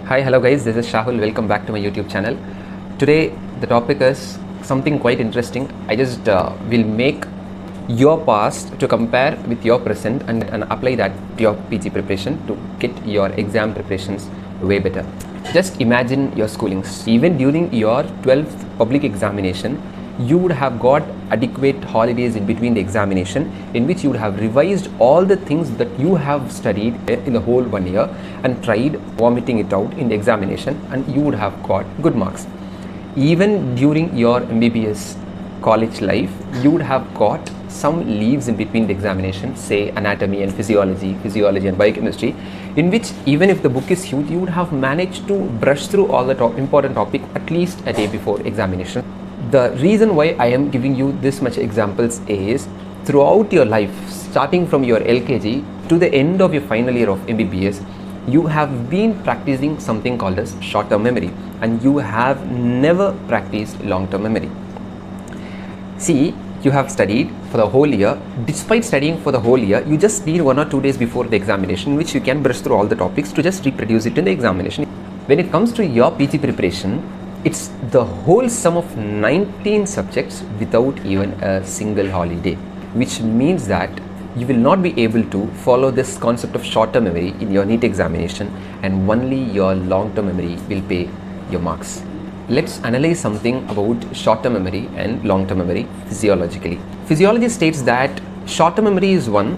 Hi, hello guys, this is Shahul. Welcome back to my YouTube channel. Today the topic is something quite interesting. I just will make your past to compare with your present and apply that to your PG preparation to get your exam preparations way better. Just imagine your schoolings. Even during your 12th public examination, you would have got adequate holidays in between the examination in which you would have revised all the things that you have studied in the whole 1 year and tried vomiting it out in the examination, and you would have got good marks. Even during your MBBS college life, you would have got some leaves in between the examination, say anatomy and physiology and biochemistry, in which even if the book is huge, you would have managed to brush through all the important topic at least a day before examination. The reason why I am giving you this much examples is throughout your life, starting from your LKG to the end of your final year of MBBS, you have been practicing something called as short-term memory, and you have never practiced long-term memory. See, you have studied for the whole year. Despite studying for the whole year, you just need 1 or 2 days before the examination in which you can brush through all the topics to just reproduce it in the examination. When it comes to your PG preparation, it's the whole sum of 19 subjects without even a single holiday, which means that you will not be able to follow this concept of short-term memory in your NEET examination, and only your long-term memory will pay your marks. Let's analyze something about short-term memory and long-term memory physiologically. Physiology states that short-term memory is one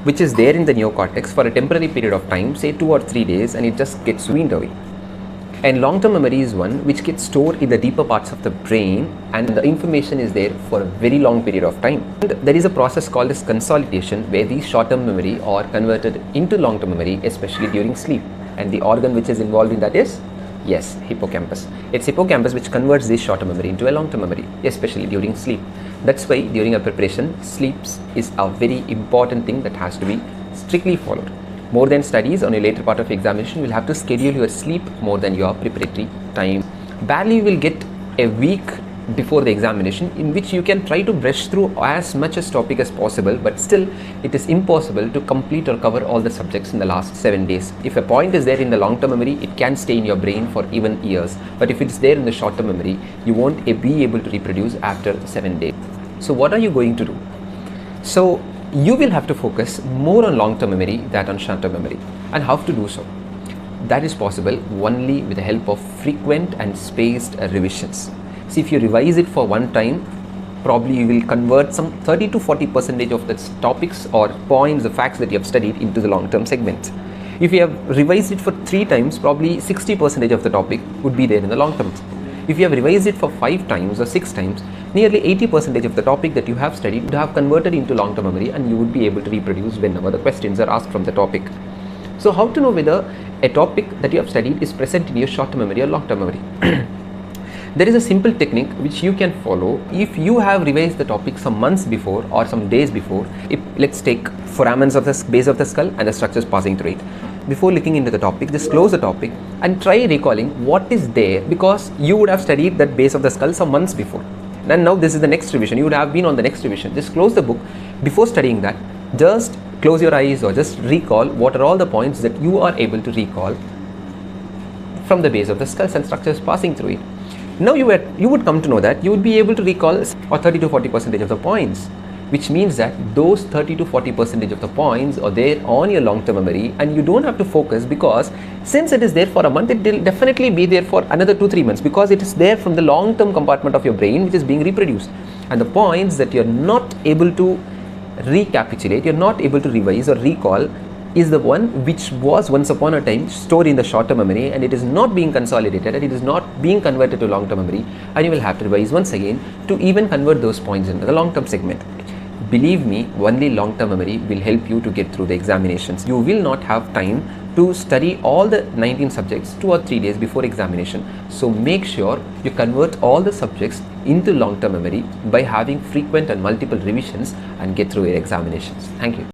which is there in the neocortex for a temporary period of time, say 2 or 3 days, and it just gets weaned away. And long-term memory is one which gets stored in the deeper parts of the brain, and the information is there for a very long period of time. And there is a process called as consolidation, where these short-term memory are converted into long-term memory, especially during sleep. And the organ which is involved in that is, yes, hippocampus. It's hippocampus which converts this short-term memory into a long-term memory, especially during sleep. That's why during a preparation, sleep is a very important thing that has to be strictly followed. More than studies on a later part of examination, you will have to schedule your sleep more than your preparatory time. Barely you will get a week before the examination in which you can try to brush through as much as topic as possible, but still it is impossible to complete or cover all the subjects in the last 7 days. If a point is there in the long-term memory, it can stay in your brain for even years, but if it's there in the short-term memory, you won't be able to reproduce after 7 days. So what are you going to do? So you will have to focus more on long-term memory than on short-term memory. And how to do so? That is possible only with the help of frequent and spaced revisions. See, if you revise it for one time, probably you will convert some 30 to 40% of the topics or points, the facts that you have studied into the long-term segments. If you have revised it for 3 times, probably 60% of the topic would be there in the long-term. If you have revised it for 5 times or 6 times, nearly 80% of the topic that you have studied would have converted into long-term memory, and you would be able to reproduce whenever the questions are asked from the topic. So how to know whether a topic that you have studied is present in your short-term memory or long-term memory? There is a simple technique which you can follow if you have revised the topic some months before or some days before. Let's take foramens of the base of the skull and the structures passing through it. Before looking into the topic, just close the topic and try recalling what is there, because you would have studied that base of the skull some months before. And now this is the next revision. You would have been on the next revision. Just close the book. Before studying that, just close your eyes or just recall what are all the points that you are able to recall from the base of the skulls and structures passing through it. Now you would come to know that you would be able to recall 30 to 40% of the points, which means that those 30 to 40% of the points are there on your long-term memory, and you don't have to focus, because since it is there for a month, it will definitely be there for another 2-3 months, because it is there from the long-term compartment of your brain which is being reproduced. And the points that you're not able to recapitulate, you're not able to revise or recall, is the one which was once upon a time stored in the short-term memory, and it is not being consolidated and it is not being converted to long-term memory, and you will have to revise once again to even convert those points into the long-term segment. Believe me, only long-term memory will help you to get through the examinations. You will not have time to study all the 19 subjects 2 or 3 days before examination. So make sure you convert all the subjects into long-term memory by having frequent and multiple revisions and get through your examinations. Thank you.